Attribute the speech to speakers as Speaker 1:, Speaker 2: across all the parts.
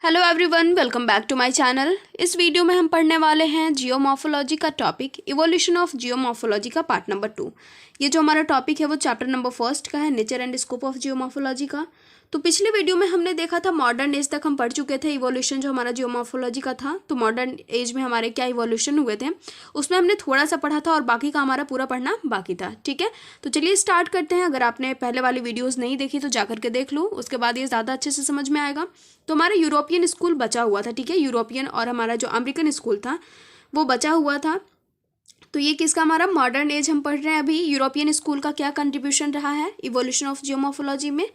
Speaker 1: Hello everyone, welcome back to my channel. इस video में हम पढ़ने वाले हैं जियोमॉर्फोलॉजी का टॉपिक इवोल्यूशन ऑफ जियोमॉर्फोलॉजी का पार्ट नंबर 2। ये जो हमारा टॉपिक है वो चैप्टर नंबर 1 का है, nature and scope of geomorphology का। तो पिछले वीडियो में हमने देखा था मॉडर्न एज तक हम पढ़ चुके थे इवोल्यूशन जो हमारा जियोमॉर्फोलॉजी का था। तो मॉडर्न एज में हमारे क्या इवोल्यूशन हुए थे उसमें हमने थोड़ा सा पढ़ा था और बाकी का हमारा पूरा पढ़ना बाकी था। ठीक है, तो चलिए स्टार्ट करते हैं। अगर आपने पहले वाली वीडियोज़ नहीं देखी तो जा करके देख लो, उसके बाद ये ज़्यादा अच्छे से समझ में आएगा। तो हमारा यूरोपियन स्कूल बचा हुआ था, ठीक है, यूरोपियन और हमारा जो अमेरिकन स्कूल था वो बचा हुआ था। तो ये किसका, हमारा मॉडर्न एज हम पढ़ रहे हैं अभी। यूरोपियन स्कूल का क्या कंट्रीब्यूशन रहा है इवोल्यूशन ऑफ जियोमॉर्फोलॉजी में।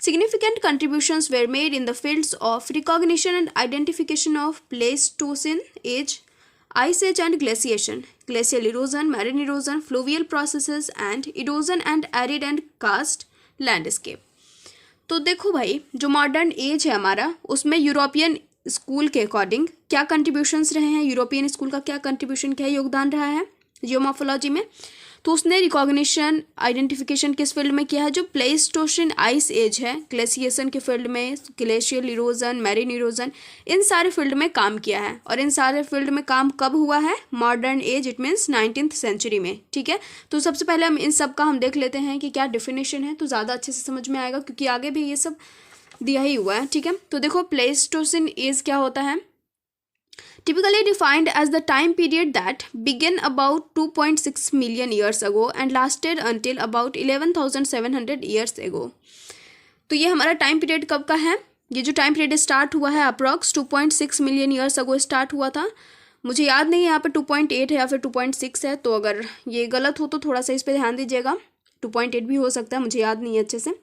Speaker 1: Significant contributions were made in the fields of recognition and identification of Pleistocene age, ice age and glaciation, glacial erosion, marine erosion, fluvial processes and erosion and arid and karst landscape। तो देखो भाई, जो modern age है हमारा उसमें European school के according क्या contributions रहे हैं, यूरोपियन स्कूल का क्या कंट्रीब्यूशन, क्या योगदान रहा है जियोमॉर्फोलॉजी में। तो उसने रिकॉग्निशन आइडेंटिफिकेशन किस फील्ड में किया है, जो प्लेस्टोसिन आइस एज है, ग्लेशिएशन के फील्ड में, ग्लेशियल इरोजन, मैरीन इरोजन, इन सारे फील्ड में काम किया है। और इन सारे फील्ड में काम कब हुआ है, modern age, it means 19th century में। ठीक है, तो सबसे पहले हम इन सब का हम देख लेते हैं कि क्या डिफिनेशन है, तो ज़्यादा अच्छे से समझ में आएगा क्योंकि आगे भी ये सब दिया ही हुआ है। ठीक है, तो देखो प्लेस्टोसिन एज क्या होता है। Typically defined as the time period that began about 2.6 million years ago and lasted until about 11,700 years ago। तो ये हमारा टाइम पीरियड कब का है, ये जो टाइम पीरियड स्टार्ट हुआ है approx 2.6 million years ago start हुआ था। मुझे याद नहीं है यहाँ पे 2.8 है या फिर 2.6 है, तो अगर ये गलत हो तो थोड़ा सा इस पर ध्यान दीजिएगा। 2.8 भी हो सकता है, मुझे याद नहीं है अच्छे से।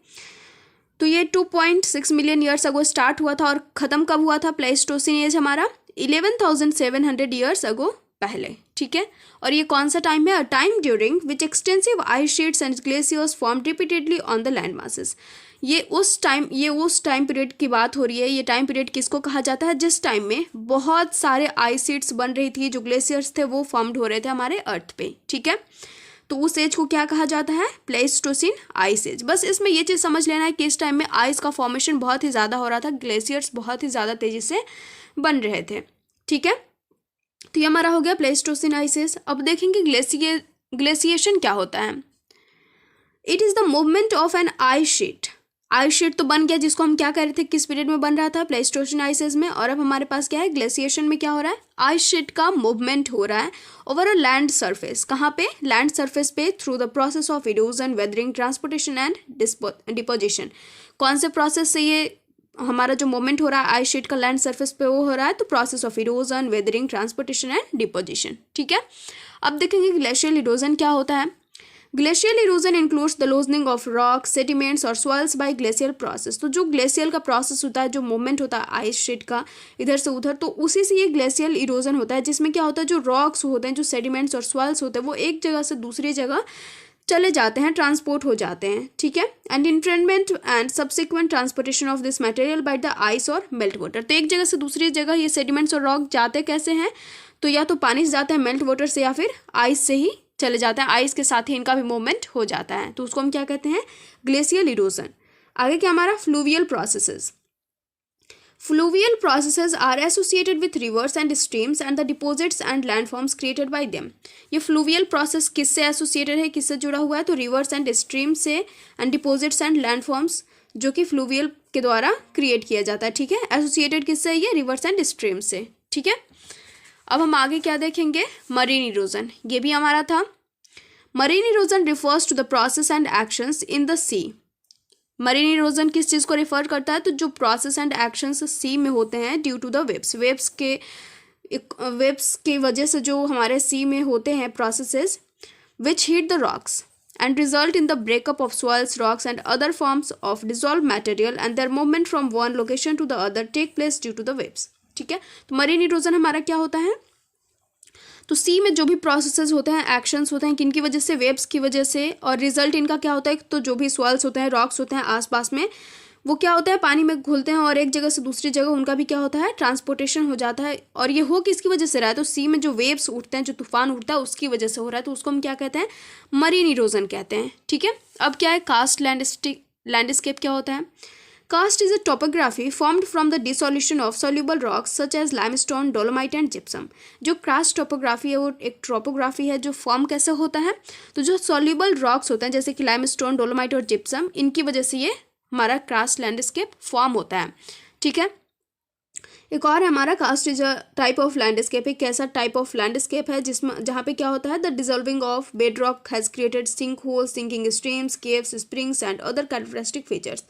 Speaker 1: तो ये 2.6 मिलियन ईयर्स अगो स्टार्ट हुआ था और ख़त्म कब हुआ था प्लेस्टोसिन एज हमारा, 11,700 ईयर्स अगो पहले। ठीक है, और ये कौन सा टाइम है, a time during which extensive ice sheets and glaciers form repeatedly on the land masses. ये उस टाइम पीरियड की बात हो रही है। ये टाइम पीरियड किसको कहा जाता है, जिस टाइम में बहुत सारे आइस शीट्स बन रही थी, जो ग्लेशियर्स थे वो फॉर्म्ड हो रहे थे हमारे अर्थ पे। ठीक है, तो उस एज को क्या कहा जाता है, प्लेस्टोसिन आइस एज। बस इसमें ये चीज़ समझ लेना है कि इस टाइम में आइस का फॉर्मेशन बहुत ही ज़्यादा हो रहा था, ग्लेशियर्स बहुत ही ज़्यादा तेज़ी से बन रहे थे। ठीक है, तो ये हमारा हो गया प्लेस्टोसिन आइस एज। अब देखेंगे ग्लेशिएशन क्या होता है। It is the movement of an ice sheet. Ice sheet तो बन गया, जिसको हम क्या कह रहे थे, किस पीरियड में बन रहा था, प्लेस्टोसिन आइस एज में। और अब हमारे पास क्या है, ग्लेशिएशन में क्या हो रहा है, आइस शीट का मूवमेंट हो रहा है ओवर अ लैंड सरफेस। कहाँ पे, लैंड सरफेस पे, through the process of erosion, weathering, transportation and deposition. कौन से प्रोसेस से ये हमारा जो मूवमेंट हो रहा है आइस शीट का लैंड सरफेस पे वो हो रहा है, तो process of erosion, weathering, transportation and deposition. ठीक है, अब देखेंगे ग्लेशियल इरोजन क्या होता है। Glacial erosion includes the loosening of rock, sediments और सॉइल्स बाय ग्लेशियल प्रोसेस। तो जो ग्लेशियल का प्रोसेस होता है, जो मूवमेंट होता है आइस शीट का इधर से उधर, तो उसी से ये ग्लेशियल इरोजन होता है, जिसमें क्या होता है, जो रॉक्स होते हैं, जो सेडिमेंट्स और सॉइल्स होते हैं, वो एक जगह से दूसरी जगह चले जाते हैं, ट्रांसपोर्ट हो जाते हैं। ठीक है, and entrainment and subsequent transportation of this material by the ice और मेल्ट वाटर। तो एक जगह से दूसरी जगह ये सेडिमेंट्स और रॉक जाते कैसे हैं, तो या तो पानी से जाते हैं, मेल्ट वाटर से, या फिर आइस से ही चले जाते हैं। आइस के साथ ही इनका भी मूवमेंट हो जाता है, तो उसको हम क्या कहते हैं, ग्लेशियल इरोजन। आगे क्या हमारा, fluvial processes. Fluvial processes are associated with rivers and streams and the deposits and landforms created by them। ये फ्लूवियल प्रोसेस किससे एसोसिएटेड है, किससे जुड़ा हुआ है, तो रिवर्स एंड स्ट्रीम से, एंड डिपोजिट्स एंड लैंडफॉर्म्स जो कि फ्लूवियल के द्वारा क्रिएट किया जाता है। ठीक है, एसोसिएटेड किससे है, ये रिवर्स एंड स्ट्रीम से। ठीक है, अब हम आगे क्या देखेंगे, मरीन इरोजन। ये भी हमारा था। Marine erosion refers to the process and actions in the sea. Marine erosion किस चीज़ को रिफर करता है, तो जो प्रोसेस एंड एक्शंस सी में होते हैं ड्यू टू द वेव्स के वजह से जो हमारे सी में होते हैं processes, which hit the rocks and result in the breakup of soils, rocks and other forms of dissolve material and their movement from one location to the other take place due to the waves. ठीक है, तो marine erosion हमारा क्या होता है, तो सी में जो भी प्रोसेसेस होते हैं, एक्शंस होते हैं, किनकी वजह से, वेव्स की वजह से, और रिजल्ट इनका क्या होता है, तो जो भी सॉइल्स होते हैं, रॉक्स होते हैं आसपास में, वो क्या होता है, पानी में घुलते हैं और एक जगह से दूसरी जगह उनका भी क्या होता है, ट्रांसपोर्टेशन हो जाता है। और ये हो किसकी वजह से रहा है, तो सी में जो वेव्स उठते हैं, जो तूफान उठता है, उसकी वजह से हो रहा है, तो उसको हम क्या कहते हैं, मरीन इरोजन कहते हैं। ठीक है, अब क्या है, कास्ट लैंडस्केप क्या होता है। Karst is a topography formed from the dissolution of soluble rocks such as limestone, dolomite and gypsum. जो karst topography है वो एक topography है जो form कैसे होता है, तो जो soluble rocks होते हैं जैसे कि limestone, dolomite और gypsum, इनकी वजह से ये हमारा karst landscape form होता है. ठीक है. एक और है हमारा karst is a type of landscape. एक ऐसा टाइप ऑफ लैंडस्केप है जिसमें जहाँ पे क्या होता है, the dissolving of bed rock has created sink holes, sinking streams, caves, springs and other characteristic features.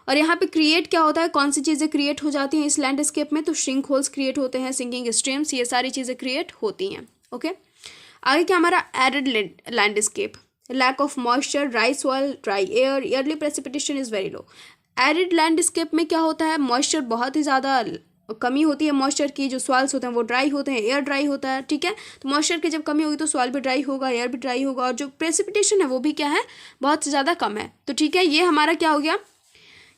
Speaker 1: और यहाँ पे क्रिएट क्या होता है, कौन सी चीज़ें क्रिएट हो जाती हैं इस लैंडस्केप में, तो सिंक होल्स क्रिएट होते हैं, सिंकिंग स्ट्रीम्स, ये सारी चीज़ें क्रिएट होती हैं. ओके. आगे क्या हमारा arid landscape. Lack of moisture, dry soil, dry air, yearly precipitation is very low. Arid landscape में क्या होता है, मॉइस्चर बहुत ही ज़्यादा कमी होती है मॉइस्चर की, जो सॉइल्स होते हैं वो ड्राई होते हैं, एयर ड्राई होता है. ठीक है. तो मॉइस्चर की जब कमी होगी तो सॉइल भी ड्राई होगा, एयर भी ड्राई होगा, और जो प्रेसिपिटेशन है वो भी क्या है, बहुत ज़्यादा कम है. तो ठीक है, ये हमारा क्या हो गया,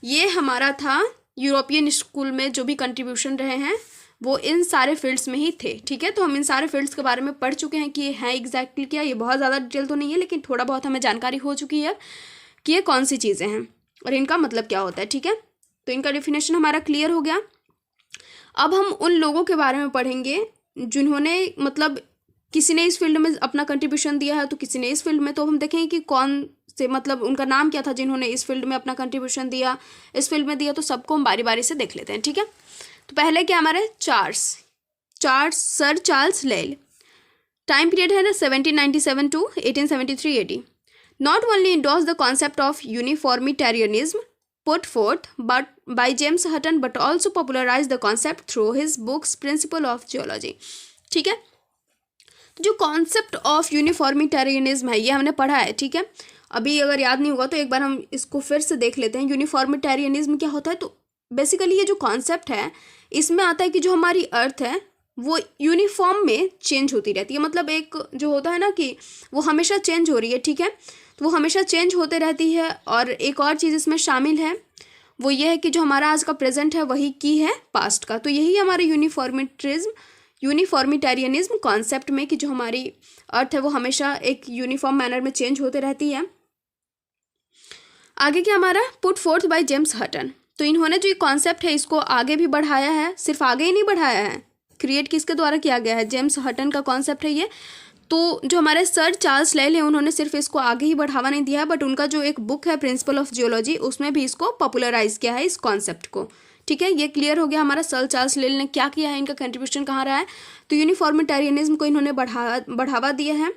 Speaker 1: ये हमारा था यूरोपियन स्कूल में जो भी कंट्रीब्यूशन रहे हैं वो इन सारे फील्ड्स में ही थे. ठीक है. तो हम इन सारे फील्ड्स के बारे में पढ़ चुके हैं कि ये है एग्जैक्टली क्या. ये बहुत ज़्यादा डिटेल तो नहीं है लेकिन थोड़ा बहुत हमें जानकारी हो चुकी है कि ये कौन सी चीज़ें हैं और इनका मतलब क्या होता है. ठीक है. तो इनका डेफिनेशन हमारा क्लियर हो गया. अब हम उन लोगों के बारे में पढ़ेंगे जिन्होंने मतलब किसी ने इस फील्ड में अपना कंट्रीब्यूशन दिया है तो किसी ने इस फील्ड में. तो हम देखेंगे कि कौन से मतलब उनका नाम क्या था जिन्होंने इस फील्ड में अपना कंट्रीब्यूशन दिया, इस फील्ड में दिया. तो सबको हम बारी बारी से देख लेते हैं. ठीक है. तो पहले क्या हमारे sir Charles Lyell. Time period है ना 1797 to 1873 AD. Not only endorse the concept of uniformitarianism put forth but by James Hutton but also popularized the concept through his books Principle of Geology. ठीक है. तो जो concept of uniformitarianism है ये हमने पढ़ा है. ठीक है. अभी अगर याद नहीं होगा तो एक बार हम इसको फिर से देख लेते हैं. यूनिफॉर्मिटेरियनिज्म क्या होता है, तो बेसिकली ये जो कॉन्सेप्ट है इसमें आता है कि जो हमारी अर्थ है वो यूनिफॉर्म में चेंज होती रहती है. मतलब एक जो होता है ना कि वो हमेशा चेंज हो रही है. ठीक है. तो वो हमेशा चेंज होते रहती है. और एक और चीज़ इसमें शामिल है वो ये है कि जो हमारा आज का प्रेजेंट है वही की है पास्ट का. तो यही हमारे यूनिफॉर्मिटेरियनिज्म कॉन्सेप्ट में कि जो हमारी अर्थ है वो हमेशा एक यूनिफॉर्म मैनर में चेंज होते रहती है. आगे क्या हमारा put forth by James Hutton. तो इन्होंने जो ये कॉन्सेप्ट है इसको आगे भी बढ़ाया है. सिर्फ आगे ही नहीं बढ़ाया है, क्रिएट किसके द्वारा किया गया है, जेम्स हटन का कॉन्सेप्ट है ये. तो जो हमारे सर चार्ल्स लेल हैं उन्होंने सिर्फ इसको आगे ही बढ़ावा नहीं दिया है बट उनका जो एक बुक है प्रिंसिपल ऑफ जियोलॉजी उसमें भी इसको पॉपुलराइज किया है इस कॉन्सेप्ट को. ठीक है. ये क्लियर हो गया हमारा सर चार्ल्स लेल ने क्या किया है, इनका कंट्रीब्यूशन कहाँ रहा है. तो यूनिफॉर्मिटेरियनिज्म को इन्होंने बढ़ावा दिया है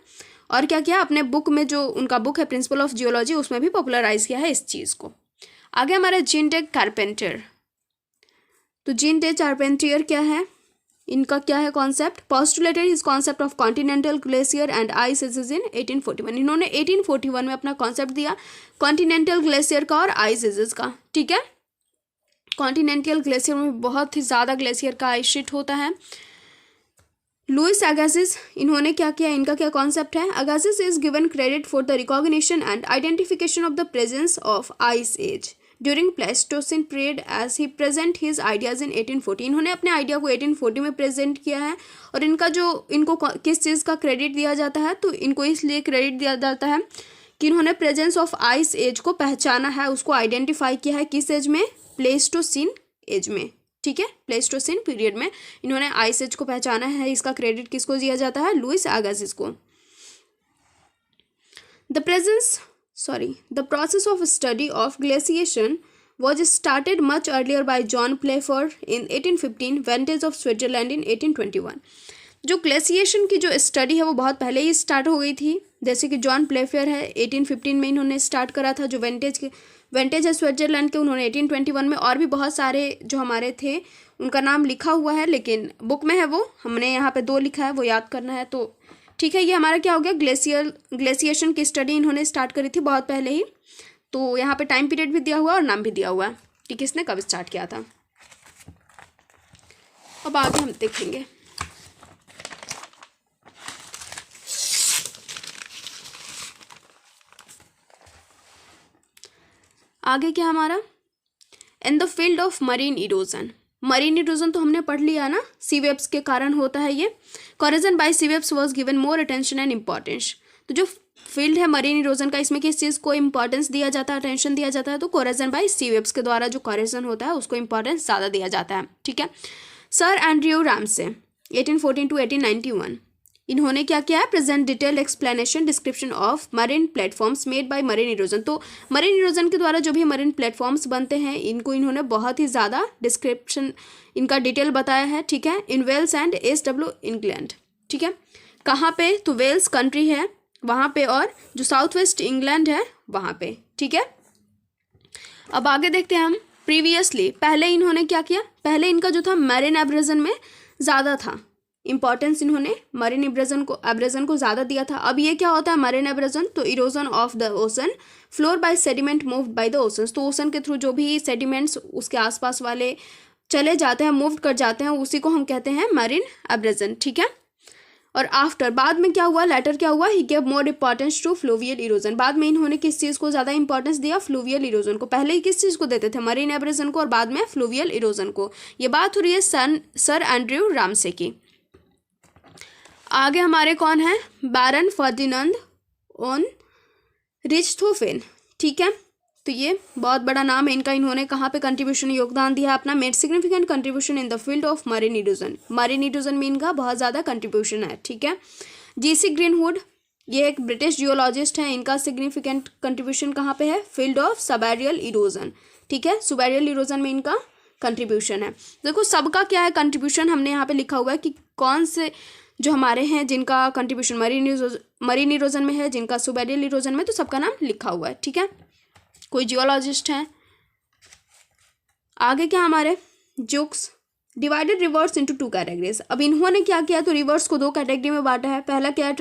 Speaker 1: और क्या किया, अपने बुक में जो उनका बुक है प्रिंसिपल ऑफ जियोलॉजी उसमें भी पॉपुलराइज किया है इस चीज़ को. आगे हमारा जीन डे चार्पेंटर. तो जीन डे चार्पेंटियर क्या है, इनका क्या है concept, postulated his concept of continental glacier and ice ages in 1841. इन्होंने 1841 में अपना कॉन्सेप्ट दिया कॉन्टिनेंटल ग्लेशियर का और आइस एजेस का. ठीक है. कॉन्टिनेंटल ग्लेशियर में बहुत ही ज़्यादा ग्लेशियर का आइस शीट होता है. लुइस अगासिस, इन्होंने क्या किया, इनका क्या कॉन्सेप्ट है, Agassiz is given credit for the recognition and identification of the presence of ice age during Pleistocene period as he present his ideas in 1840. इन्होंने अपने आइडिया को 1840 में प्रेजेंट किया है. और इनको किस चीज़ का क्रेडिट दिया जाता है, तो इनको इसलिए क्रेडिट दिया जाता है कि इन्होंने प्रेजेंस ऑफ आइस एज को पहचाना है, उसको आइडेंटिफाई किया है. किस एज में, प्लेस्टोसिन एज में. ठीक है. प्लेस्टोसिन पीरियड में इन्होंने आइस एज को पहचाना है. इसका क्रेडिट किसको दिया जाता है, लुइस अगासिस को. The process of study of glaciation was started much earlier by John Playfair in 1815, Vantage of Switzerland in 1821. जो ग्लेशिएशन की जो स्टडी है वो बहुत पहले ही स्टार्ट हो गई थी. जैसे कि जॉन प्लेफेयर है 1815 में इन्होंने स्टार्ट करा था. जो वेंटेज है स्विट्जरलैंड के, उन्होंने 1821 में. और भी बहुत सारे जो हमारे थे उनका नाम लिखा हुआ है लेकिन बुक में है वो, हमने यहाँ पे 2 लिखा है, वो याद करना है. तो ठीक है. ये हमारा क्या हो गया, ग्लेशिएशन की स्टडी इन्होंने स्टार्ट करी थी बहुत पहले ही. तो यहाँ पे टाइम पीरियड भी दिया हुआ है और नाम भी दिया हुआ है कि किसने कब स्टार्ट किया था. अब आगे हम देखेंगे. आगे क्या हमारा, इन the field of marine erosion. Marine erosion तो हमने पढ़ लिया ना, सी वेव्स के कारण होता है ये. Corrosion by sea waves was given more attention and importance. तो जो फील्ड है मरीन इरोजन का, इसमें किस चीज़ को इंपॉर्टेंस दिया जाता है, अटेंशन दिया जाता है, तो कोरेजन बाय सी वेव्स के द्वारा जो कोरेजन होता है उसको इंपॉर्टेंस ज़्यादा दिया जाता है। ठीक है। सर एंड्रयू रामसे 1814 to 1891, इन्होंने क्या किया है, present detail explanation description of marine platforms made by marine erosion. तो मरीन इरोजन के द्वारा जो भी मरीन प्लेटफॉर्म्स बनते हैं इनको इन्होंने बहुत ही ज़्यादा डिस्क्रिप्शन इनका डिटेल बताया है। ठीक है। इन वेल्स एंड SW इंग्लैंड। ठीक है। कहाँ पे, तो वेल्स कंट्री है वहाँ पे, और जो साउथ वेस्ट इंग्लैंड है वहाँ पे। ठीक है। अब आगे देखते हैं हम प्रीवियसली, पहले इन्होंने क्या किया, पहले इनका जो था मरीन एब्रेजन में ज़्यादा था इंपॉर्टेंस, इन्होंने मरीन एब्रेजन को ज़्यादा दिया था। अब ये क्या होता है मरीन एब्रेजन, तो erosion of the ocean floor bye sediment moved by the oceans, तो ओशन के थ्रू जो भी सेडिमेंट्स उसके आसपास वाले चले जाते हैं, मूव कर जाते हैं, उसी को हम कहते हैं मरीन एब्रेजन। ठीक है। और आफ्टर, बाद में क्या हुआ, लेटर क्या हुआ, he gave more importance to fluvial erosion, बाद में इन्होंने किस चीज़ को ज़्यादा इंपॉर्टेंस दिया, फ्लूवियल इरोजन को। पहले ही किस चीज़ को देते थे, मरीन एब्रेजन को, और बाद में फ्लूवियल इरोजन को। ये बात हो रही है सर एंड्रयू रामसे की। आगे हमारे कौन है, बैरन फर्डिनांड ऑन रिchthofen। ठीक है। तो ये बहुत बड़ा नाम है इनका, इन्होंने कहाँ पे कंट्रीब्यूशन योगदान दिया अपना, made significant contribution in the field of marine erosion, marine erosion में इनका बहुत ज़्यादा कंट्रीब्यूशन है। ठीक है। GC ग्रीनवुड, ये एक ब्रिटिश जियोलॉजिस्ट हैं, इनका सिग्निफिकेंट कंट्रीब्यूशन कहाँ पे है, फील्ड ऑफ सबैरियल इरोजन। ठीक है। सबैरियल इरोजन में इनका कंट्रीब्यूशन है। देखो सबका क्या है कंट्रीब्यूशन, हमने यहाँ पे लिखा हुआ है कि कौन से जो हमारे हैं जिनका कंट्रीब्यूशन मरीन इरोजन में है, जिनका सबैरियल इरोजन में, तो सबका नाम लिखा हुआ है। ठीक है। कोई जियोलॉजिस्ट हैं। आगे क्या हमारे Zouks divided reverse into 2 categories. अब इन्होंने क्या किया, तो रिवर्स को 2 कैटेगरी में बांटा है। पहला क्या है,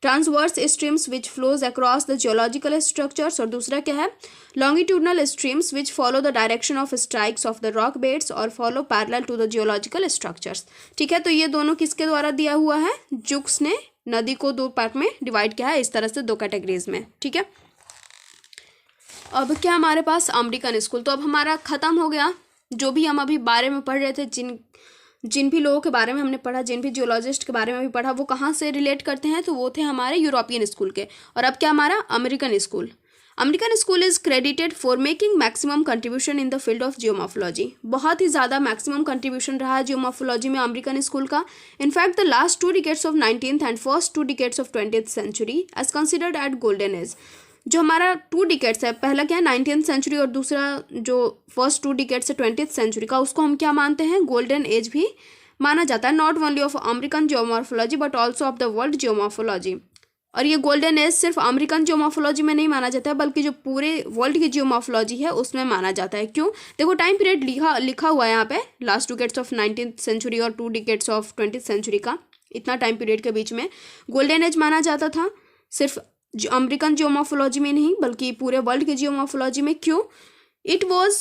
Speaker 1: transverse streams which flows across the geological structures, और दूसरा क्या है, longitudinal streams which follow the direction of strikes of the rock beds और follow parallel to the geological structures. ठीक है। तो ये दोनों किसके द्वारा दिया हुआ है, जुक्स ने नदी को 2 पार्ट में डिवाइड किया है, इस तरह से 2 कैटेगरीज में। ठीक है। अब क्या हमारे पास अमेरिकन स्कूल, तो अब हमारा ख़त्म हो गया जो भी हम अभी बारे में पढ़ रहे थे, जिन भी लोगों के बारे में हमने पढ़ा, जिन भी जियोलॉजिस्ट के बारे में भी पढ़ा, वो कहाँ से रिलेट करते हैं, तो वो थे हमारे यूरोपियन स्कूल के। और अब क्या हमारा American school. American school is credited for making maximum contribution in the field of geomorphology, बहुत ही ज़्यादा मैक्सिमम कंट्रीब्यूशन रहा है जियोमॉर्फोलॉजी में अमेरिकन स्कूल का। In fact the last 2 decades of 19th and first 2 decades of 20th century as considered at golden age. जो हमारा 2 decades है, पहला क्या है 19th सेंचुरी, और दूसरा जो फर्स्ट 2 डिकेड्स है 20th सेंचुरी का, उसको हम क्या मानते हैं, गोल्डन एज भी माना जाता है। Not only of American geomorphology but also of the world geomorphology. और ये गोल्डन एज सिर्फ अमेरिकन जियोमॉर्फोलॉजी में नहीं माना जाता है, बल्कि जो पूरे वर्ल्ड की जियोमॉर्फोलॉजी है उसमें माना जाता है। क्यों, देखो टाइम पीरियड लिखा हुआ है यहाँ पे, last 2 decades of 19th century और 2 डिकेड्स ऑफ 20th सेंचुरी का, इतना टाइम पीरियड के बीच में गोल्डन एज माना जाता था, सिर्फ अमेरिकन जियोमॉर्फोलॉजी में नहीं बल्कि पूरे वर्ल्ड की जियोमॉर्फोलॉजी में। क्यों, it was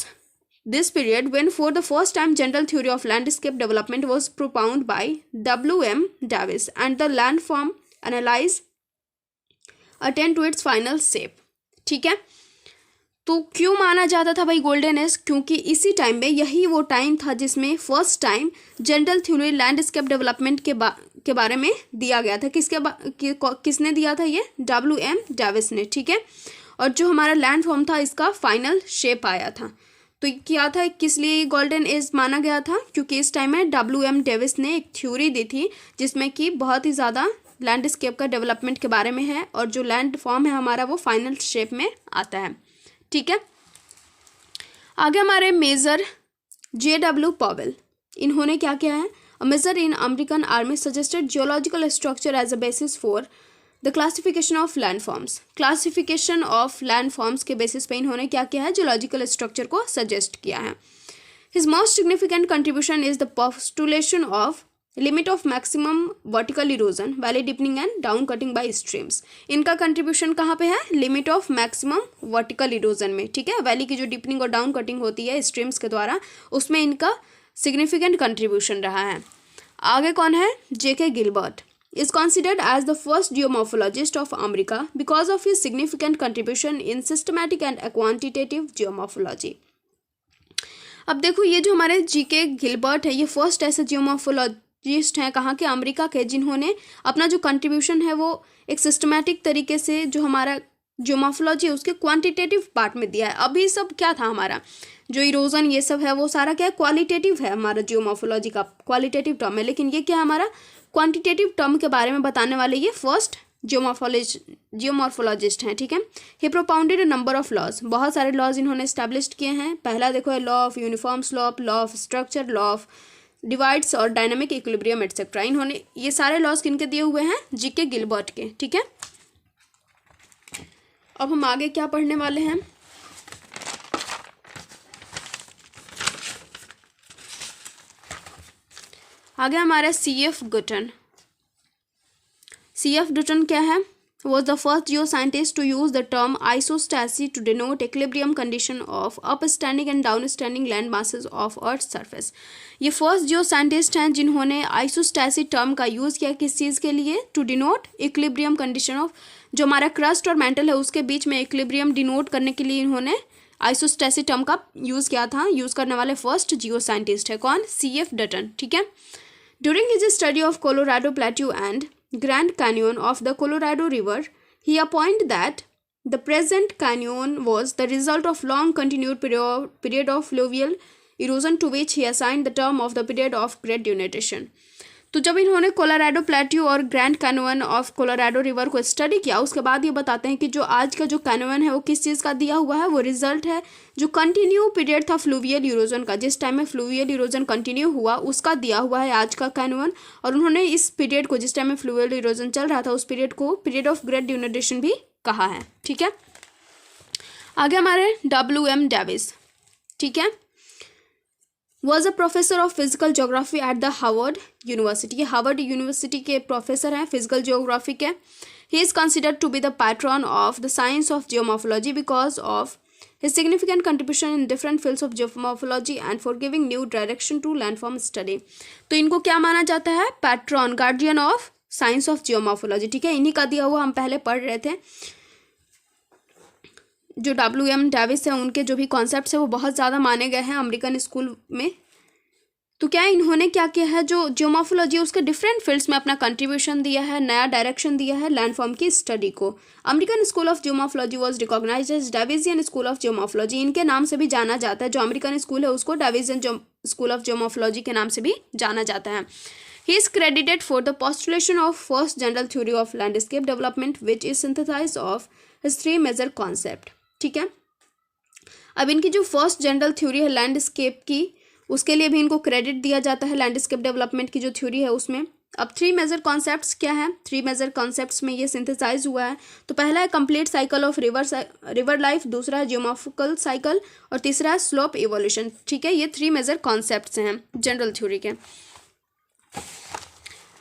Speaker 1: this period when for the first time general theory of landscape development was propounded by WM Davis and the land form analyse attend to its final shape. ठीक है। तो क्यों माना जाता था भाई गोल्डन एज, क्योंकि इसी टाइम में यही वो टाइम था जिसमें first time general theory landscape development के बारे में दिया गया था। किसने दिया था, ये WM डेविस ने। ठीक है। और जो हमारा लैंड फॉर्म था इसका फाइनल शेप आया था। तो क्या था, किस लिए ये गोल्डन एज माना गया था, क्योंकि इस टाइम में WM डेविस ने एक थ्योरी दी थी जिसमें कि बहुत ही ज़्यादा लैंडस्केप का डेवलपमेंट के बारे में है, और जो लैंड फॉर्म है हमारा वो फाइनल शेप में आता है। ठीक है। आगे हमारे मेजर JW पॉवेल, इन्होंने क्या किया है, a major in American army suggested geological structure as a basis for the classification of land forms. Classification of land forms के बेसिस पे इन्होंने क्या किया है, जियोलॉजिकल स्ट्रक्चर को सजेस्ट किया है। His most significant contribution is the postulation of limit of maximum vertical erosion valley deepening and down cutting by streams. इनका कंट्रीब्यूशन कहाँ पे है, limit of maximum vertical erosion में। ठीक है। वैली की जो डिपनिंग और डाउन कटिंग होती है स्ट्रीम्स के द्वारा, उसमें इनका सिग्निफिकेंट कंट्रीब्यूशन रहा है। आगे कौन है, JK Gilbert is considered as the first geomorphologist of America because of his significant contribution in systematic and quantitative geomorphology। अब देखो ये जो हमारे JK गिलबर्ट है, ये फर्स्ट ऐसे जियोमॉर्फोलॉजिस्ट हैं कहाँ के, अमेरिका के, जिन्होंने अपना जो कंट्रीब्यूशन है वो एक सिस्टमैटिक तरीके से जो हमारा जियोमॉर्फोलॉजी है उसके क्वांटिटेटिव पार्ट में दिया है। अभी सब क्या था हमारा जो इरोजन ये सब है वो सारा क्या है, क्वालिटेटिव है, हमारा जियोमॉर्फोलॉजी का क्वालिटेटिव टर्म है, लेकिन ये क्या है हमारा क्वांटिटेटिव टर्म के बारे में बताने वाले ये फर्स्ट जियोमॉर्फोलॉजिस्ट हैं। ठीक है, he propounded a number of laws, बहुत सारे लॉज इन्होंने एस्टैब्लिश किए हैं। पहला देखो है law of uniform slope, law of structure, law of divides और डायनामिक इक्विलिब्रियम एटसेट्रा। इन्होंने ये सारे लॉज किनके दिए हुए हैं, जीके गिलबर्ट के। ठीक है, अब हम आगे क्या पढ़ने वाले हैं, आगे हमारा CF गुटन। CF गुटन क्या है, was the first geoscientist to use the term isostasy to denote equilibrium condition of upstanding and downstanding land masses of Earth's surface। ये फर्स्ट जियो साइंटिस्ट हैं जिन्होंने आइसोस्टैसी टर्म का यूज़ किया किस चीज़ के लिए, to denote equilibrium condition of, जो हमारा क्रस्ट और मेंटल है उसके बीच में इक्विलिब्रियम डिनोट करने के लिए इन्होंने आइसोस्टैसी टर्म का यूज़ किया था। यूज़ करने वाले फर्स्ट जियो साइंटिस्ट है कौन, CF डटन। ठीक है, during his study of Colorado plateau and Grand Canyon of the Colorado River, he opined that the present canyon was the result of long continued period of fluvial erosion, to which he assigned the term of the period of great denudation। तो जब इन्होंने Colorado plateau और grand Canon of Colorado river को study किया उसके बाद ये बताते हैं कि जो आज का जो कैनोन है वो किस चीज़ का दिया हुआ है, वो रिजल्ट है जो कंटिन्यू पीरियड था फ्लूवियल इरोजन का, जिस टाइम में फ्लूवियल इरोजन कंटिन्यू हुआ उसका दिया हुआ है आज का कैनोन। और उन्होंने इस पीरियड को, जिस टाइम में फ्लूवियल इरोजन चल रहा था, उस पीरियड को पीरियड ऑफ ग्रेट डिनोडेशन भी कहा है। ठीक है, आगे हमारे WM डेविस। ठीक है, was a professor of physical geography at the Harvard University. ये हार्वर्ड यूनिवर्सिटी के प्रोफेसर हैं फिजिकल जियोग्राफी के। He is considered to be the patron of the science of geomorphology because of his significant contribution in different fields of geomorphology and for giving new direction to landform study। तो इनको क्या माना जाता है, patron, guardian of science of geomorphology. ठीक है, इन्हीं का दिया हुआ हम पहले पढ़ रहे थे। जो WM डेविस है उनके जो भी कॉन्सेप्ट्स है वो बहुत ज़्यादा माने गए हैं अमेरिकन स्कूल में। तो क्या इन्होंने क्या किया है, जो जियोमॉर्फोलॉजी उसके डिफरेंट फील्ड्स में अपना कंट्रीब्यूशन दिया है, नया डायरेक्शन दिया है लैंडफॉर्म की स्टडी को। American school of geomorphology was recognised as Davisian school of geomorphology. इनके नाम से भी जाना जाता है, जो अमेरिकन स्कूल है उसको डेविजियन स्कूल ऑफ जियोमॉर्फोलॉजी के नाम से भी जाना जाता है। He is credited for the postulation of first general theory of landscape development which is synthesize of his 3 major concept. ठीक है, अब इनकी जो फर्स्ट जनरल थ्योरी है लैंडस्केप की, उसके लिए भी इनको क्रेडिट दिया जाता है। लैंडस्केप डेवलपमेंट की जो थ्योरी है उसमें अब 3 मेजर कॉन्सेप्ट्स क्या हैं, 3 मेजर कॉन्सेप्ट्स में ये सिंथेसाइज हुआ है। तो पहला है complete cycle of river life, दूसरा है जियोमॉर्फिकल साइकिल और तीसरा है स्लोप इवोल्यूशन। ठीक है, ये 3 मेजर कॉन्सेप्ट्स हैं जनरल थ्योरी के।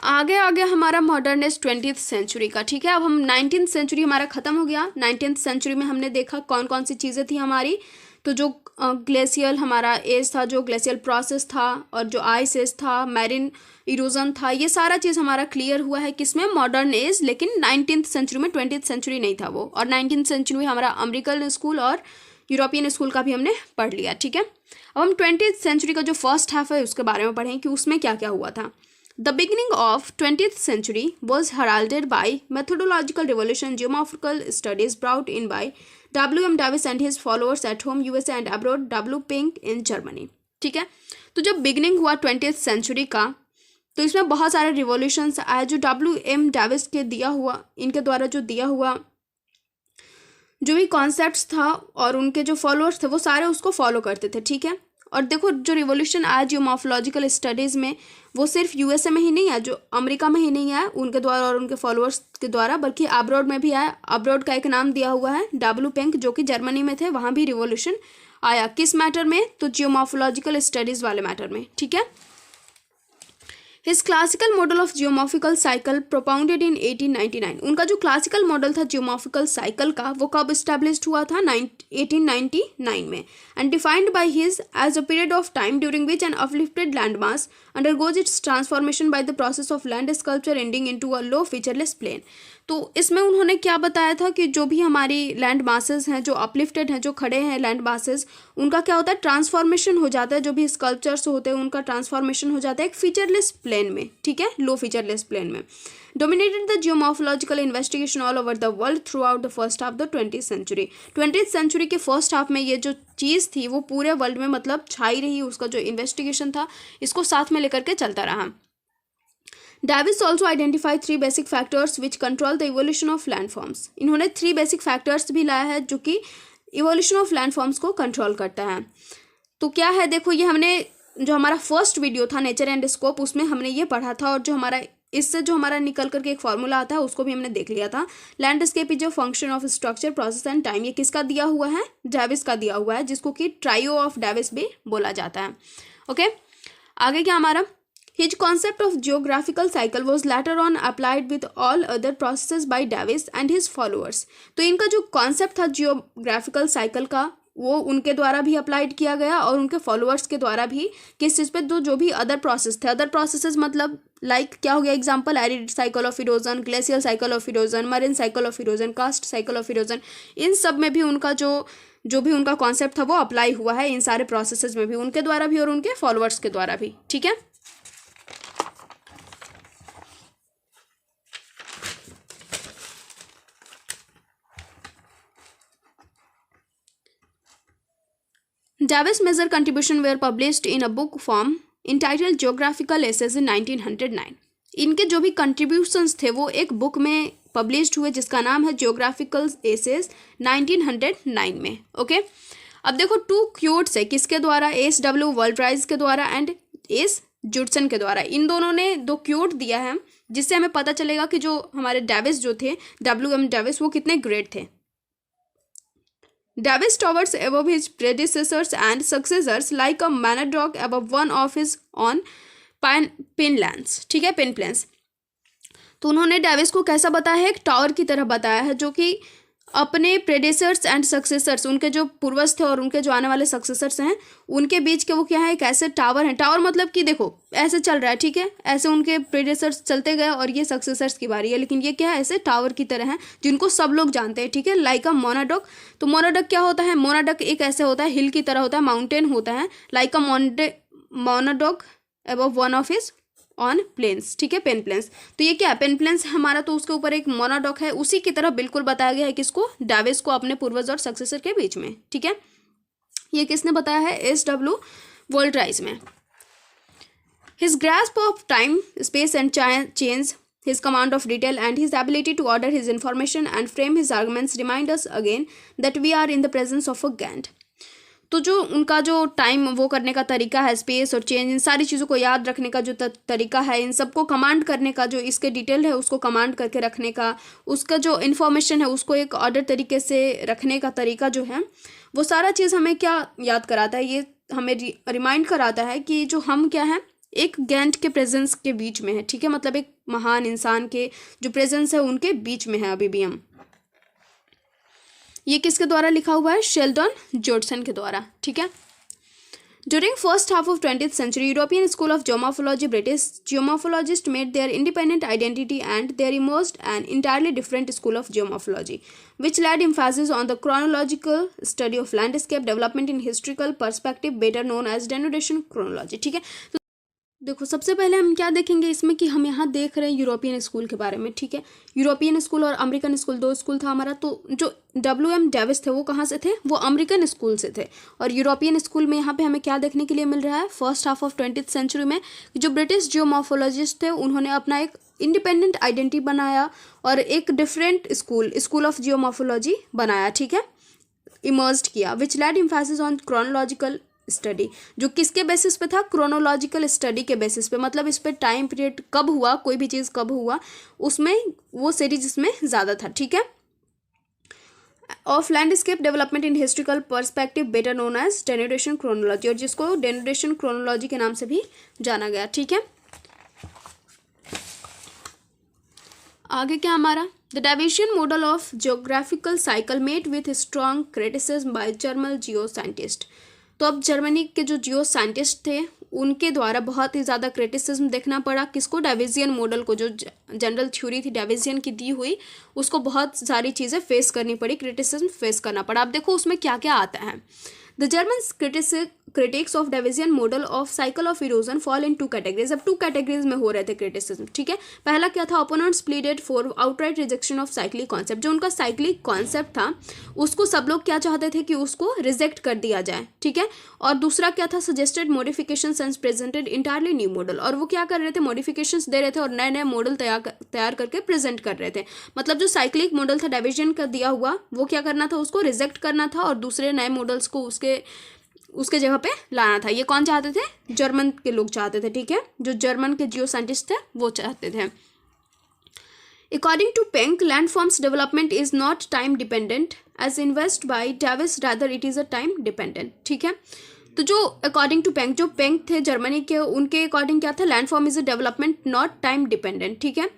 Speaker 1: आगे आगे हमारा मॉडर्न इज 20th सेंचुरी का। ठीक है, अब हम 19th सेंचुरी हमारा ख़त्म हो गया। 19th सेंचुरी में हमने देखा कौन कौन सी चीज़ें थी हमारी, तो जो ग्लेशियल हमारा एज था, जो ग्लेशियल प्रोसेस था और जो आइस एज था, मैरिन इरोजन था, ये सारा चीज़ हमारा क्लियर हुआ है किसमें, मॉडर्न एज। लेकिन 19th सेंचुरी में, 20th सेंचुरी नहीं था वो। और 19th सेंचुरी में हमारा अमेरिकन स्कूल और यूरोपियन स्कूल का भी हमने पढ़ लिया। ठीक है, अब हम 20th सेंचुरी का जो फर्स्ट हाफ है उसके बारे में पढ़ें कि उसमें क्या क्या हुआ था। The beginning of 20th century was heralded by methodological revolution geomorphological studies brought in by W.M. Davis and his followers at home USA and abroad W. Pink in Germany। ठीक है, तो जब बिगनिंग हुआ 20th सेंचुरी का तो इसमें बहुत सारे रिवोल्यूशंस आए जो W.M. डेविस के दिया हुआ, इनके द्वारा जो दिया हुआ जो भी कॉन्सेप्ट्स था और उनके जो फॉलोअर्स थे वो सारे उसको फॉलो करते थे। ठीक है, और देखो जो रिवोल्यूशन आया जियोमॉर्फोलॉजिकल स्टडीज़ में वो सिर्फ USA में ही नहीं आया, जो अमेरिका में ही नहीं आया उनके द्वारा और उनके फॉलोअर्स के द्वारा, बल्कि अब्रॉड में भी आया। अब्रॉड का एक नाम दिया हुआ है W. पिंक, जो कि जर्मनी में थे, वहाँ भी रिवोल्यूशन आया। किस मैटर में, तो जियोमॉर्फोलॉजिकल स्टडीज़ वाले मैटर में। ठीक है, his classical model of geomorphical cycle propounded in 1899। उनका जो क्लासिकल मॉडल था जियोमॉर्फिकल साइकिल का वो कब इस्टेब्लिश्ड हुआ था, 1899 में, and defined by his as a period of time during which an uplifted land mass undergoes its transformation by the process of land sculpture ending into a low featureless plain. तो इसमें उन्होंने क्या बताया था कि जो भी हमारी लैंड मासेस हैं, जो अपलिफ्टेड हैं, जो खड़े हैं लैंड मासेस, उनका क्या होता है, ट्रांसफॉर्मेशन हो जाता है। जो भी स्कल्पचर्स होते हैं उनका ट्रांसफॉर्मेशन हो जाता है एक फीचरलेस प्लेन प्लेन में, ठीक है, लो फीचरलेस प्लेन में। Dominated the geomorphological investigation all over the world throughout the first half the 20th century. 20th century के फर्स्ट हाफ में ये जो चीज़ थी वो पूरे वर्ल्ड में मतलब छाई रही, उसका जो इन्वेस्टिगेशन था इसको साथ में लेकर के चलता रहा। Davis also identified 3 basic factors which control the evolution of landforms। इन्होंने 3 basic factors भी लाया है जो कि evolution of landforms को कंट्रोल करता है। तो क्या है, देखो ये हमने जो हमारा फर्स्ट वीडियो था नेचर एंड स्कोप उसमें हमने ये पढ़ा था, और जो हमारा इससे जो हमारा निकल करके एक फॉर्मूला आता है उसको भी हमने देख लिया था। Landscape is a function of structure, process and time. ये किसका दिया हुआ है? डेविस का दिया हुआ है, जिसको कि ट्राइयो ऑफ डेविस भी बोला जाता है। ओके, आगे क्या हमारा His concept of geographical cycle was later on applied with all other processes by Davis and his followers। तो इनका जो कॉन्सेप्ट था जियोग्राफिकल साइकिल का वो उनके द्वारा भी अप्लाइड किया गया और उनके फॉलोअर्स के द्वारा भी। किस चीज़ पे? जो भी अदर प्रोसेस थे, अदर प्रोसेसेस मतलब लाइक क्या हो गया example, arid cycle of erosion, glacial cycle of erosion, marine cycle of erosion, karst cycle of erosion, इन सब में भी उनका जो भी उनका कॉन्सेप्ट था वो अप्लाई हुआ है इन सारे प्रोसेसेस में भी, उनके द्वारा भी और उनके फॉलोअर्स के द्वारा भी, ठीक है। Davis' major contribution were published in a book form entitled Geographical Essays in 1909। इनके जो भी contributions थे वो एक बुक में पब्लिश्ड हुए जिसका नाम है Geographical Essays 1909 में। ओके, अब देखो 2 क्यूट्स है, किसके द्वारा? S.W. वॉल्ट्राइज के द्वारा एंड S. जूडसन के द्वारा। इन दोनों ने 2 क्यूट दिया है जिससे हमें पता चलेगा कि जो हमारे डेविस जो थे, WM डेविस, वो कितने ग्रेट थे। Davis towered above his predecessors and successors like a manor dog above one of his own pinelands, ठीक है, पिनप्लेन्स। तो उन्होंने डेविस को कैसा बताया है? एक टावर की तरह बताया है, जो कि अपने प्रेडेसर्स एंड सक्सेसर्स, उनके जो पूर्वज थे और उनके जो आने वाले सक्सेसर्स हैं उनके बीच के वो क्या है, एक ऐसे टावर है। टावर मतलब कि देखो ऐसे चल रहा है, ठीक है, ऐसे उनके प्रेडेसर्स चलते गए और ये सक्सेसर्स की बारी है, लेकिन ये क्या है, ऐसे टावर की तरह है जिनको सब लोग जानते हैं, ठीक है, लाइक अ मोनाडॉक। तो मोनाडॉक क्या होता है? मोनाडॉक एक ऐसे होता है, हिल की तरह होता है, माउंटेन होता है, like a monadnock above one of his own plains, ठीक है, पेन प्लेन्स। तो ये क्या है, पेन प्लेन्स हमारा, तो उसके ऊपर एक मोनाडॉक है, उसी की तरह बिल्कुल बताया गया है किसको? डेविस को, अपने पूर्वज और सक्सेसर के बीच में, ठीक है। ये किसने बताया है? S.W. वॉल्ट्राइज में। His grasp of time, space and change, his command of detail and his ability to order his information and frame his arguments remind us again that we are in the presence of a Gantt। तो जो उनका जो time वो करने का तरीका है, space और चेंज, इन सारी चीज़ों को याद रखने का जो तरीका है, इन सबको कमांड करने का, जो इसके डिटेल है उसको कमांड करके रखने का, उसका जो इन्फॉर्मेशन है उसको एक ऑर्डर तरीके से रखने का तरीका जो है, वो सारा चीज़ हमें क्या याद कराता है? ये हमें रिमाइंड कराता है कि जो हम क्या है, एक गैंट के प्रेजेंस के बीच में है, ठीक है, मतलब एक महान इंसान के जो प्रेजेंस है उनके बीच में है अभी भी हम। ये किसके द्वारा लिखा हुआ है? शेल्डन जॉर्डसन के द्वारा, ठीक है। During first half of 20th century, European school of geomorphology, British geomorphologists made their independent identity and there emerged an entirely different school of geomorphology, which laid emphasis on the chronological study of landscape development in historical perspective, better known as denudation chronology, ठीक है। देखो सबसे पहले हम क्या देखेंगे इसमें कि हम यहाँ देख रहे हैं यूरोपियन स्कूल के बारे में, ठीक है। यूरोपियन स्कूल और अमेरिकन स्कूल 2 स्कूल था हमारा। तो जो WM डेविस थे वो कहाँ से थे? वो अमेरिकन स्कूल से थे। और यूरोपियन स्कूल में यहाँ पे हमें क्या देखने के लिए मिल रहा है? First half of 20th century में जो ब्रिटिश जियोमॉर्फोलॉजिस्ट थे उन्होंने अपना एक इंडिपेंडेंट आइडेंटिटी बनाया और एक डिफरेंट स्कूल ऑफ जियोमॉर्फोलॉजी बनाया, ठीक है, इमर्ज्ड किया, which laid emphasis on chronological study. जो किसके बेसिस पे था? क्रोनोलॉजिकल स्टडी के बेसिस पे, मतलब इस पे टाइम पीरियड कब हुआ, कोई भी चीज़ कब हुआ, उसमें वो सीरीज इसमें ज़्यादा था, ठीक है। Of landscape development in historical perspective, better known as denudation chronology, और जिसको डेनुडेशन क्रोनोलॉजी के नाम से भी जाना गया, ठीक है। आगे क्या हमारा? The Davisian model of geographical cycle made with strong criticism by German geo scientist. तो अब जर्मनी के जो जियो साइंटिस्ट थे उनके द्वारा बहुत ही ज़्यादा क्रिटिसिज्म देखना पड़ा किसको? डेविशियन मॉडल को, जो जनरल थ्योरी थी डेविशियन की दी हुई, उसको बहुत सारी चीज़ें फेस करनी पड़ी, क्रिटिसिज्म फेस करना पड़ा। अब देखो उसमें क्या क्या आता है। The German critics of Davidian model of cycle of erosion fall in two categories. अब 2 कैटेगरीज में हो रहे थे क्रिटिसिज्म, ठीक है। पहला क्या था, opponents pleaded for outright rejection of cyclic concept. जो उनका साइक्लिक कॉन्सेप्ट था उसको सब लोग क्या चाहते थे कि उसको रिजेक्ट कर दिया जाए, ठीक है। और दूसरा क्या था, suggested modifications and presented entirely new model. और वो क्या कर रहे थे, मॉडिफिकेशंस दे रहे थे और नए नए मॉडल तैयार करके प्रेजेंट कर रहे थे। मतलब जो साइक्लिक मॉडल था डाइविजन का दिया हुआ, वो क्या करना था, उसको रिजेक्ट करना था और दूसरे नए मॉडल्स को उसके जगह पे लाना था। ये कौन चाहते थे, जर्मन के लोग चाहते थे, ठीक है। जो जर्मन के जियो साइंटिस्ट थे वो चाहते थे। According to Penck, landforms development is not time dependent as invest by Davis, rather it is a time dependent, ठीक है। तो जो अकॉर्डिंग टू पेंक, जो पेंक थे जर्मनी के, उनके अकॉर्डिंग क्या था, landform is a development not time dependent, ठीक है।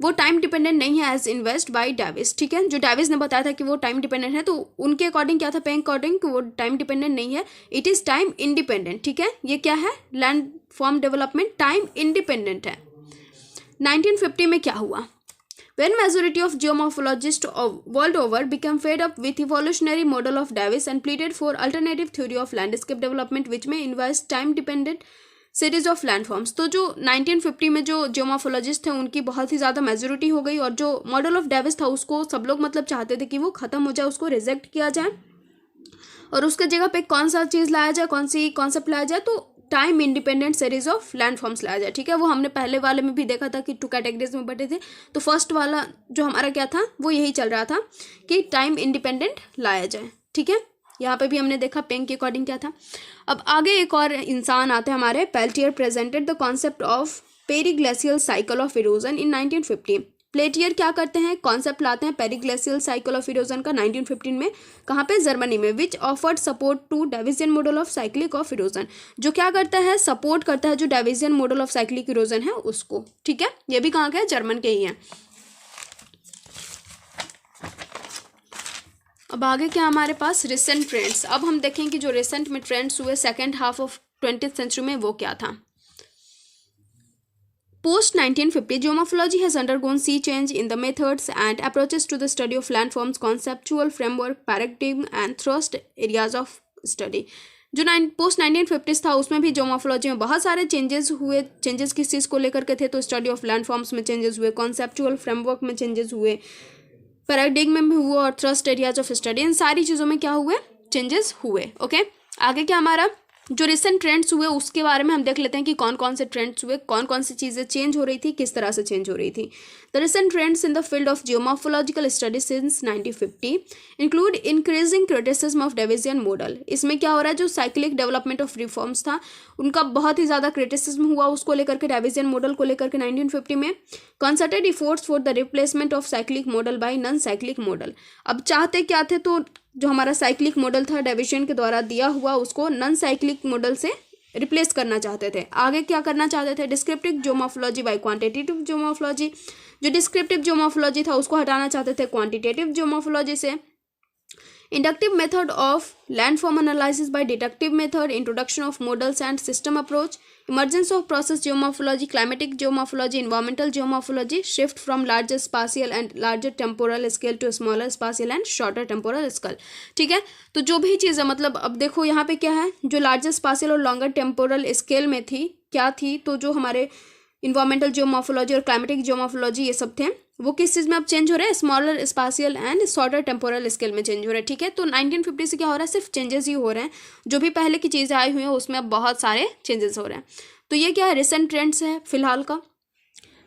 Speaker 1: वो टाइम डिपेंडेंट नहीं है एज इन्वेस्ट बाय डेविस, ठीक है। जो डेविस ने बताया था कि वो टाइम डिपेंडेंट है, तो उनके अकॉर्डिंग क्या था, पेंक अकॉर्डिंग कि वो टाइम डिपेंडेंट नहीं है, इट इज़ टाइम इंडिपेंडेंट, ठीक है। ये क्या है, land form development time independent है। 1950 में क्या हुआ, when majority of geomorphologists world over became fed up with evolutionary model of Davis and pleaded for alternative theory of landscape development which may invest time dependent series of landforms. तो जो 1950 में जो जियोमॉर्फोलॉजिस्ट थे उनकी बहुत ही ज़्यादा मेजोरिटी हो गई और जो मॉडल ऑफ डेविस था उसको सब लोग मतलब चाहते थे कि वो ख़त्म हो जाए, उसको रिजेक्ट किया जाए और उसके जगह पे कौन सा चीज़ लाया जाए, कौन सी कॉन्सेप्ट लाया जाए, तो time independent series of landforms लाया जाए, ठीक है। वो हमने पहले वाले में भी देखा था कि 2 कैटेगरीज में बटे थे। तो फर्स्ट वाला जो हमारा क्या था, वो यही चल रहा था कि टाइम इंडिपेंडेंट लाया जाए, ठीक है। यहाँ पे भी हमने देखा पेंक के अकॉर्डिंग क्या था। अब आगे एक और इंसान आते हैं हमारे, Peltier presented the concept of periglacial cycle of erosion in 1950। Peltier क्या करते हैं, कॉन्सेप्ट लाते हैं पेरीग्लेशियल साइकिल ऑफ इरोजन का 1915 में, कहाँ पे, जर्मनी में, which offered support to Davisian model of cyclic of erosion. जो क्या करता है, सपोर्ट करता है जो Davisian model of cyclic erosion है उसको, ठीक है। ये भी कहाँ का है, जर्मन के ही है। अब आगे क्या हमारे पास, रिसेंट ट्रेंड्स। अब हम देखें कि जो रिसेंट में ट्रेंड्स हुए second half of 20th century में वो क्या था। Post 1950 geomorphology has undergone sea change in the methods and approaches to the study of landforms, conceptual framework, paradigm and thrust areas of study. जो post 1950 था उसमें भी geomorphology में बहुत सारे चेंजेस हुए। चेंजेस किस चीज़ को लेकर के थे, तो स्टडी ऑफ लैंडफॉर्म्स में चेंजेस हुए, कॉन्सेप्चुअल फ्रेमवर्क में चेंजेस हुए, पैराडिग्म में हुआ और थ्रस्ट एरियाज ऑफ स्टडी, इन सारी चीज़ों में क्या हुए, चेंजेस हुए। ओके, आगे क्या हमारा जो रिसेंट ट्रेंड्स हुए उसके बारे में हम देख लेते हैं कि कौन कौन से ट्रेंड्स हुए, कौन कौन सी चीज़ें चेंज हो रही थी, किस तरह से चेंज हो रही थी। The recent trends in the field of geomorphological study since 1950 include increasing criticism of Davisian model. इसमें क्या हो रहा है, जो साइक्लिक डेवलपमेंट ऑफ रिफॉर्म्स था उनका बहुत ही ज़्यादा क्रिटिसिज्म हुआ उसको लेकर के, डेविजियन मॉडल को लेकर के 1950 में। Concerted efforts for the replacement of cyclic model by non cyclic model. अब चाहते क्या थे, तो जो हमारा साइक्लिक मॉडल था डेविजियन के द्वारा दिया हुआ उसको नॉन साइक्लिक मॉडल से रिप्लेस करना चाहते थे। आगे क्या करना चाहते थे, descriptive geomorphology by quantitative geomorphology. जो डिस्क्रिप्टिव जियोमॉर्फोलॉजी था उसको हटाना चाहते थे क्वांटिटेटिव जियोमॉर्फोलॉजी से। Inductive method of landform analysis by deductive method, introduction of models and system approach, emergence of process geomorphology, climatic geomorphology, environmental geomorphology, shift from larger spatial and larger temporal scale to smaller spatial and shorter temporal scale. ठीक है, तो जो भी चीज़ है, मतलब अब देखो यहाँ पे क्या है, जो लार्जर स्पाशियल और लॉन्गर टेम्पोरल स्केल में थी क्या थी, तो जो हमारे इन्वायरमेंटल जियोमॉर्फोलॉजी और क्लाइमेटिक जियोमॉर्फोलॉजी ये सब थे, वो किस चीज़ में अब चेंज हो रहे हैं, smaller spatial and shorter temporal scale में चेंज हो रहे हैं। ठीक है, तो 1950 से क्या हो रहा है, सिर्फ चेंजेस ही हो रहे हैं, जो भी पहले की चीज़ें आई हुई हैं उसमें अब बहुत सारे चेंजेस हो रहे हैं। तो ये क्या है, रिसेंट ट्रेंड्स है फिलहाल का।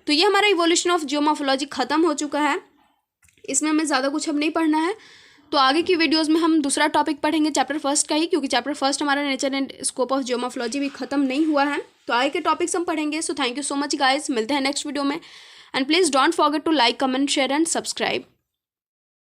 Speaker 1: तो ये हमारा इवोल्यूशन ऑफ जियोमॉर्फोलॉजी खत्म हो चुका है, इसमें हमें ज़्यादा कुछ अब नहीं पढ़ना है। तो आगे की वीडियोस में हम दूसरा टॉपिक पढ़ेंगे चैप्टर फर्स्ट का ही, क्योंकि चैप्टर फर्स्ट हमारा nature and scope of geomorphology भी खत्म नहीं हुआ है। तो आगे के टॉपिक्स हम पढ़ेंगे। So thank you so much guys, मिलते हैं नेक्स्ट वीडियो में, and please don't forget to like, comment, share and subscribe.